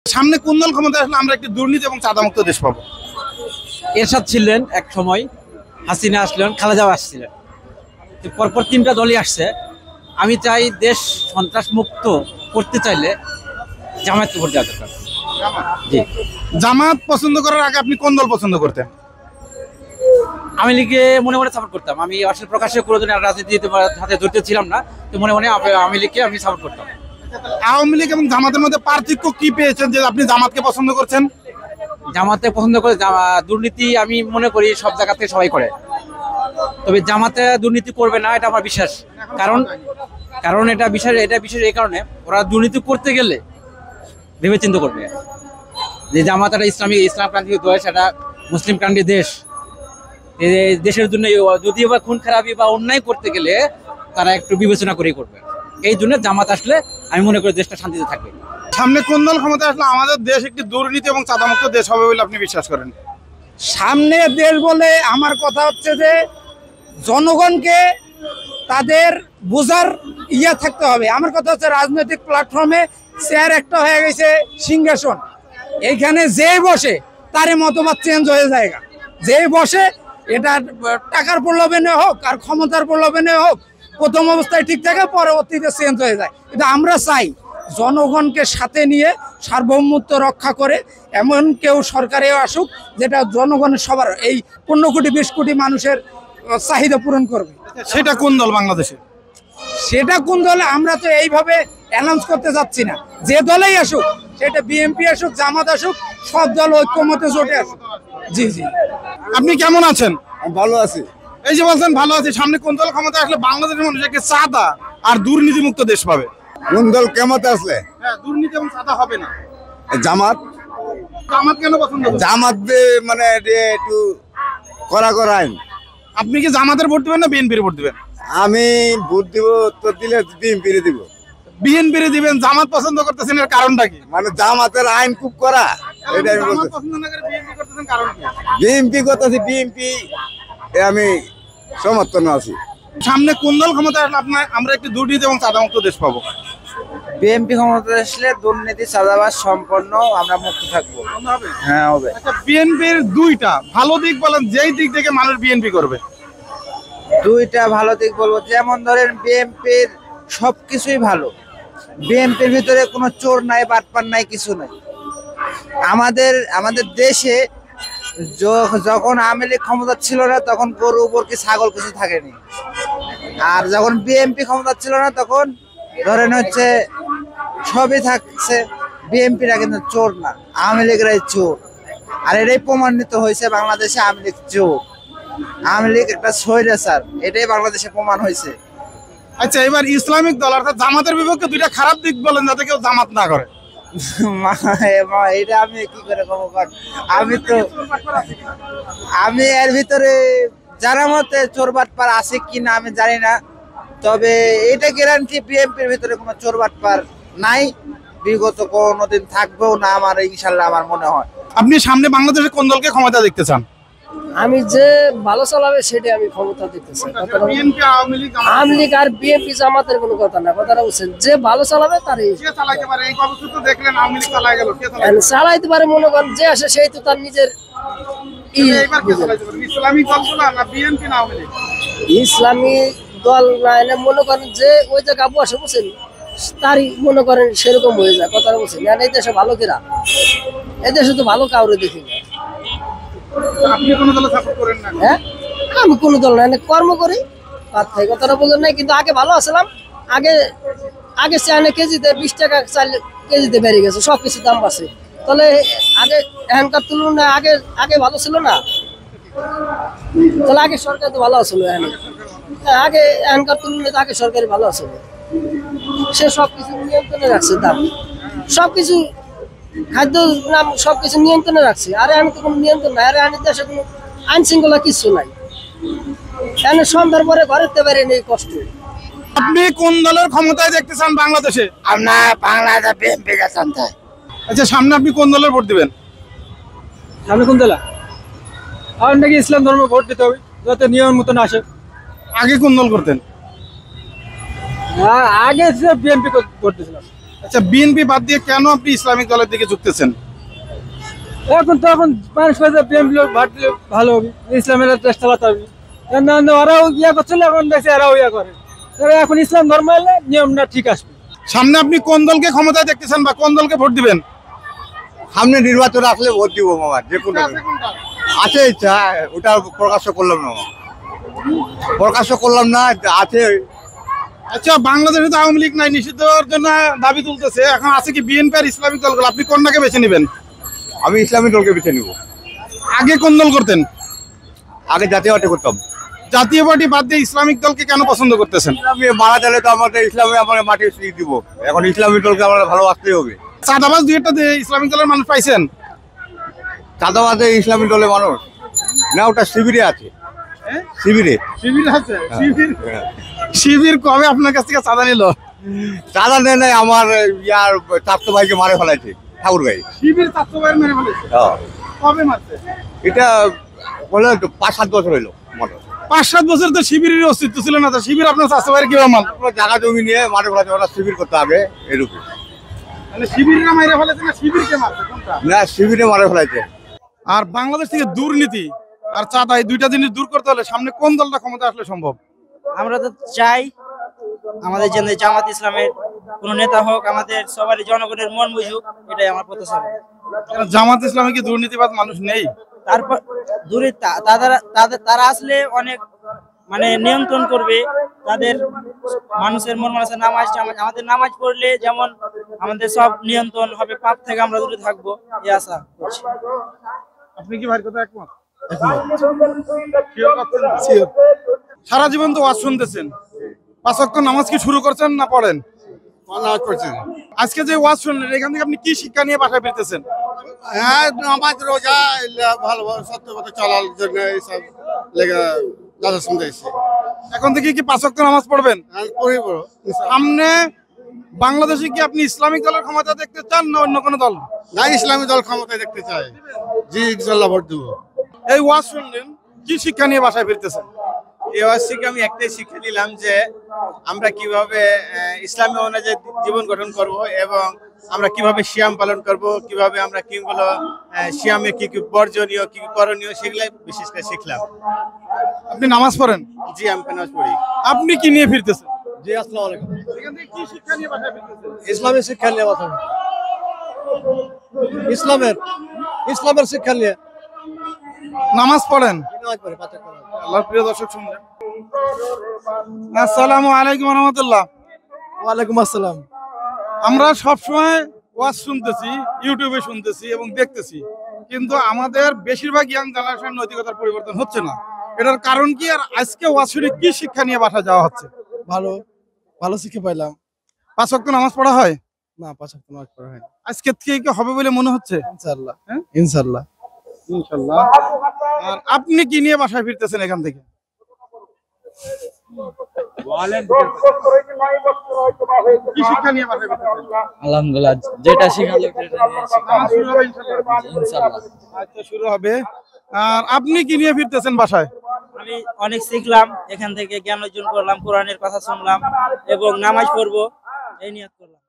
সামনে কোন দল ক্ষমতায় আসলে আমরা একটি দুর্নীতি এবং চাঁদামুক্ত দেশ পাবো? এরশাদ ছিলেন এক সময়, হাসিনা আসলেন, খালেদা আসছিলেন, পরপর তিনটা দলই আসছে। আমি চাই দেশ সন্ত্রাস মুক্ত করতে চাইলে জামায়াতকে ভোট দেওয়া দরকার। জি, জামাত পছন্দ করার আগে আপনি কোন দল পছন্দ করতেন? আমি লীগে মনে মনে সাপোর্ট করতাম। আমি আসলে প্রকাশ্যে কোনোদিন রাজনীতিতে হাতে ধরতে ছিলাম না, তো মনে মনে আমি লীগকে আমি সাপোর্ট করতাম। আওয়ামী লীগ এবং জামাতের মধ্যে পার্থক্য কি পেয়েছেন যে আপনি জামাতকে পছন্দ করছেন? জামাতে পছন্দ করে দুর্নীতি আমি মনে করি সব জায়গাতে সবাই করে, তবে জামাতে দুর্নীতি করবে না এটা আমার বিশ্বাস। কারণ এটা বিশেষ এই কারণে, ওরা দুর্নীতি করতে গেলে ভেবে চিন্তা করবে যে জামাত একটা ইসলাম ক্রান্তি দেশ, একটা মুসলিম ক্রান্তি দেশ। এই দেশের জন্য যদিও বা খুন খারাপি বা অন্যায় করতে গেলে তারা একটু বিবেচনা করেই করবে। এই জন্য জামাত আসলে আমি মনে করি দেশটা শান্তিতে থাকবে। সামনে কোন দল ক্ষমতায় আসলে আমাদের দেশ একটি দুর্নীতি এবং চাঁদামুক্ত দেশ হবে বলে আপনি বিশ্বাস করেন? সামনে দেশ বলে আমার কথা হচ্ছে যে জনগণকে তাদের বোঝার থাকতে হবে। আমার কথা হচ্ছে রাজনৈতিক প্ল্যাটফর্মে চেয়ার একটা হয়ে গেছে সিংহাসন, এইখানে যে বসে তারই মতবাদ চেঞ্জ হয়ে যায়। যে বসে এটা টাকার প্রলোভনে হোক আর ক্ষমতার প্রলোভনে হোক, প্রথম অবস্থায় ঠিক থাকে, পরবর্তীতে চেঞ্জ হয়ে যায়। কিন্তু আমরা চাই জনগণকে সাথে নিয়ে সার্বভৌমত্ব রক্ষা করে এমন কেউ সরকারেও আসুক যেটা জনগণের সবার এই 15 কোটি 20 কোটি মানুষের চাহিদা পূরণ করবে। সেটা কোন দল বাংলাদেশে? সেটা কোন দলে আমরা তো এইভাবে অ্যানাউন্স করতে যাচ্ছি না। যে দলেই আসুক, সেটা বিএনপি আসুক, জামাত আসুক, সব দল ঐক্যমতে জোটে আসুক। জি জি। আপনি কেমন আছেন? ভালো আছি। এই যে বলছেন ভালো আছি, সামনে কোন দল ক্ষমতায় আসলে বাংলাদেশের মানুষ একটি চাঁদা আর দুর্নীতি মুক্ত দেশ পাবে? কোন দল কেমতে আসলে? হ্যাঁ, দুর্নীতি এবং চাঁদা হবে না। জামাত। জামাত কেন পছন্দ করেন? জামাত মানে একটু করা আইন। আপনি কি জামাতের ভোট দিবেন না বিএনপির ভোট দিবেন? আমি ভোট দিব তো দিলে বিএনপি দিব। বিএনপির দিবেন, জামাত পছন্দ করতেছেন, এর কারণটা কি? মানে জামাতের আইন খুব করা, এটা আমি জামাত বলতে। পছন্দ না করে বিএনপি করতেছেন, কারণ কি? বিএনপি করতেছি, বিএনপি আমি সমর্থন আছি। সামনে কোন দল ক্ষমতায় আসলে আমরা একটি দুর্নীতি এবং চাঁদামুক্ত দেশ পাবো? বিএনপি ক্ষমতায় আসলে দুর্নীতি চাঁদাবাজ সম্পন্ন আমরা মুক্ত থাকবো। হ্যাঁ, হবে। আচ্ছা, বিএনপির দুইটা ভালো দিক বলেন, যেই দিক থেকে মানুষ বিএনপি করবে। দুইটা ভালো দিক বলবো, যেমন ধরেন বিএনপির সবকিছুই ভালো। বিএনপির ভিতরে কোনো চোর নাই, বাটপার নাই, কিছু নাই। আমাদের দেশে যখন আওয়ামী লীগ ক্ষমতা ছিল না, তখন গরু উপর কি ছাগল কিছু থাকেনি। আর যখন বিএনপি ক্ষমতা ছিল না, তখন ধরেন হচ্ছে সবই থাকছে। বিএনপিরা কিন্তু চোর না, আওয়ামী লীগরাই চোর। আর এটাই প্রমাণিত হয়েছে বাংলাদেশে আওয়ামী লীগ চোর, আওয়ামী লীগ একটা স্বৈরাচার, এটাই বাংলাদেশে প্রমাণ হয়েছে। আচ্ছা, এবার ইসলামিক দল অর্থাৎ জামাতের বিপক্ষে দুইটা খারাপ দিক বলেন, যাতে কেউ জামাত না করে। এটা আমি কি করে বলবো? আমি এর ভিতরে জানার মতে চোর বাটপার আছে কিনা আমি জানি না, তবে এটা গ্যারান্টি বিএনপির ভিতরে কোনো চোর বাটপার নাই, বিগত কোনোদিন থাকবেও না আমার, ইনশাল্লাহ আমার মনে হয়। আপনি সামনে বাংলাদেশে কোন দলকে ক্ষমতা দেখতে চান? আমি যে ভালো চালাবে সেটাই আমি ক্ষমতা দিতে চাই। বিএনপি, আওয়ামী লীগ, আওয়ামী লীগ আর বিএনপি জামাতের কোনো কথা না, কথাটা বলছেন যে ভালো চালাবে তারই কে চালাইতে পারে? এই অবস্থা তো দেখলেন, আওয়ামী লীগ চালাই গেল, কে চালাইতে চালাইতে পারে। মনে করেন যে আসে সেই তো তার নিজের পারে? এবার কে চালাইতে পারে? ইসলামিক দলগুলো না বিএনপি না আওয়ামী লীগ? ইসলামী দল না এনে মনে করেন যে ওই যে গাবু আসে বুঝছেন, তারই মনে করেন সেরকম হয়ে যায়, কথাটা বলছেন। এই দেশে ভালো কিরা, এই দেশে তো ভালো কাউরে দেখি না। আপনি কোন দলে সাপোর্ট করেন না? হ্যাঁ, আমি কোনো দল না, কর্ম করি, বাদ খাই, কথাটা বলেন নাই। কিন্তু আগে ভালো আসলাম, আগে চাইলে কেজিতে 20 টাকা, চাল কেজিতে বেড়ে গেছে, সব কিছুর দাম বাড়ছে। তাহলে আগে এখানকার তুলনায় আগে ভালো ছিল না? তাহলে আগে সরকার তো ভালো আসলো, আগে এখানকার তুলনায় আগে সরকারি ভালো আসলো। সে সবকিছু নিয়ন্ত্রণে রাখছে, দাম সবকিছু, খাদ্য নাম সবকিছু নিয়ন্ত্রণে রাখছে। আর আমি তো কোনো নিয়ন্ত্রণ নাই, আর আমি দেশে কোনো আইন শৃঙ্খলা কিছু নাই। এখানে সন্ধ্যার পরে ঘরেতে পারে নেই, কষ্ট। আপনি কোন দলের ক্ষমতায় দেখতে চান বাংলাদেশে? আপনার বাংলাদেশ বিএনপি চান। আচ্ছা, সামনে আপনি কোন দলের ভোট দিবেন? সামনে কোন দল? আর নাকি ইসলাম ধর্ম ভোট দিতে হবে, যাতে নিয়ম মতন আসে। আগে কোন দল করতেন? আগে বিএনপি ভোট দিয়েছিলাম। আচ্ছা, বিএনপি বাদ দিয়ে কেন আপনি ইসলামিক দলের দিকে ঝুঁকতেছেন? এখন তো এখন মানুষ কাছে প্রেম লোক ভাট ভালো হবে, ইসলামের চেষ্টা চালাতে হবে। ওরাও ইয়া করছিল, এখন দেখছে এরাও ইয়া করে। এখন ইসলাম ধর্ম এলে নিয়মটা ঠিক আসবে। সামনে আপনি কোন দলকে ক্ষমতায় দেখতেছেন বা কোন দলকে ভোট দিবেন? সামনে নির্বাচন আসলে ভোট দিব মামা, যে কোনো আছে ইচ্ছা, ওটা প্রকাশ করলাম না মামা। প্রকাশ করলাম না, আছে। আচ্ছা, বাংলাদেশে তো আওয়ামী লীগ নাই, নিষিদ্ধের জন্য দাবি তুলতেছে, এখন আছে কি বিএনপি আর ইসলামিক দলগুলো, আপনি কোনটাকে বেছে নেবেন? আমি ইসলামী দলকে বেছে নিব। আগে কোন দল করতেন? আগে জাতীয় পার্টি করতাম। জাতীয় পার্টি বাদ দিয়ে ইসলামিক দলকে কেন পছন্দ করতেছেন? ইসলামী মারা গেলে তো আমাদের ইসলামে আমাদের মাটি দিব, এখন ইসলামী দলকে আমরা ভালোবাসতেই হবে। চাঁদাবাজ দুই একটা দিয়ে ইসলামিক দলের মানুষ পাইছেন? চাঁদাবাদে ইসলামী দলের মানুষ না, ওটা শিবিরে আছে। শিবিরে শিবির আছে? শিবির কবে আপনার কাছ থেকে চাঁদা নিল? চাঁদা নেয় নাই, আমার ইয়ার চারটো ভাইকে মারে ফেলাইছে ঠাকুর ভাই। শিবির চারশো ভাইয়ের মেরে ফেলেছে? কবে মারছে? এটা বলে 5-7 বছর হইলো মনে হয়। 5-7 বছর তো শিবিরের অস্তিত্ব ছিল না, তো শিবির আপনার চারশো ভাইয়ের কিভাবে মারল? জায়গা জমি নিয়ে মারে ফেলাইছে, ওরা শিবির করতে আগে এরকম। মানে শিবিররা মাইরে ফেলেছে না শিবিরকে মারছে, কোনটা? না, শিবিরে মারে ফেলাইছে। আর বাংলাদেশ থেকে দুর্নীতি আর চাঁদা, এই দুইটা জিনিস দূর করতে হলে সামনে কোন দলটা ক্ষমতা আসলে সম্ভব? আমরা তো চাই আমাদের যেন জামাত ইসলামের কোন নেতা হোক, আমাদের সবারই জনগণের মন বুঝুক, এটাই আমার প্রত্যাশা। জামাত ইসলামে কি দুর্নীতিবাদ মানুষ নেই? তারপর দূরে তারা আসলে অনেক মানে নিয়ন্ত্রণ করবে তাদের মানুষের মন মানুষের নামাজ আমাদের নামাজ পড়লে যেমন আমাদের সব নিয়ন্ত্রণ হবে, পাপ থেকে আমরা দূরে থাকবো, এই আশা করছি। আপনি কি ভাইয়ের কথা একমত? সারা জীবন তো ওয়াজ শুনতেছেন, 5 ওয়াক্ত নামাজ কি শুরু করছেন না পড়েন? নামাজ পড়ছি। আজকে যে ওয়াজ শুনলেন, এখান থেকে আপনি কি শিক্ষা নিয়ে বাসায় ফিরতেছেন? হ্যাঁ, নামাজ রোজা ভালো সত্য কথা চলার জন্য এইসব লেগে দাদা শুনতে এসেছি। এখন থেকে কি 5 ওয়াক্ত নামাজ পড়বেন? পড়ি পড়ো। সামনে বাংলাদেশে কি আপনি ইসলামিক দলের ক্ষমতা দেখতে চান না অন্য কোনো দল? না, ইসলামী দল ক্ষমতায় দেখতে চাই। জি, ইনশাল্লাহ ভোট দেবো। এই ওয়াজ শুনলেন, কি শিক্ষা নিয়ে বাসায় ফিরতেছেন? এই ওয়াজ থেকে আমি একটাই শিক্ষা নিলাম যে আমরা কিভাবে ইসলামী অনুযায়ী জীবন গঠন করব এবং আমরা কিভাবে সিয়াম পালন করব, কিভাবে আমরা কিগুলো সিয়ামে কি কি বর্জনীয় কি করণীয় সেগুলাই বিশেষ করে শিখলাম। আপনি নামাজ পড়েন? জি, আমি নামাজ পড়ি। আপনি কি নিয়ে ফিরতেছেন? জি, আসসালামু আলাইকুম। এখান থেকে কি শিক্ষা নিয়ে বাসায় ফিরতেছেন? ইসলামের শিক্ষা নিয়ে কথা, ইসলামের শিক্ষা নিয়ে নামাজ পড়েন? নামাজ পড়ি, আল্লাহর প্রিয় দর্শক শুনলেন। আসসালামু আলাইকুম ওয়া রাহমাতুল্লাহ। ওয়ালাইকুম আসসালাম। আমরা সবসময় ওয়াজ শুনতেছি, ইউটিউবে শুনতেছি এবং দেখতেছি, কিন্তু আমাদের বেশিরভাগ ইয়াং জেনারেশন নৈতিকতার পরিবর্তন হচ্ছে না। এটার কারণ কি? আর আজকে ওয়াজ শুনে কি শিক্ষা নিয়ে বাসা যাওয়া হচ্ছে? ভালো শিখে পাইলাম। 5 ওয়াক্ত নামাজ পড়া হয় না, 5 ওয়াক্ত নামাজ পড়া হয়। আজকে থেকে কি হবে বলে মনে হচ্ছে? ইনশাআল্লাহ, হ্যাঁ? ইনশাআল্লাহ। ইনশাআল্লাহ। আর আপনি কি নিয়ে বাসায় ফিরতেছেন এখান থেকে? কি শিক্ষা নিয়ে বাসায় ফিরতেছেন? আলহামদুলিল্লাহ, যেটা শিখালো নামাজ শুরু হবে ইনশাআল্লাহ? আচ্ছা, শুরু হবে। আর আপনি কি নিয়ে ফিরতেছেন বাসায়? আমি অনেক শিখলাম এখান থেকে, জ্ঞান অর্জন করলাম, কোরআনের কথা শুনলাম এবং নামাজ পড়বো এই নিয়ত করলাম।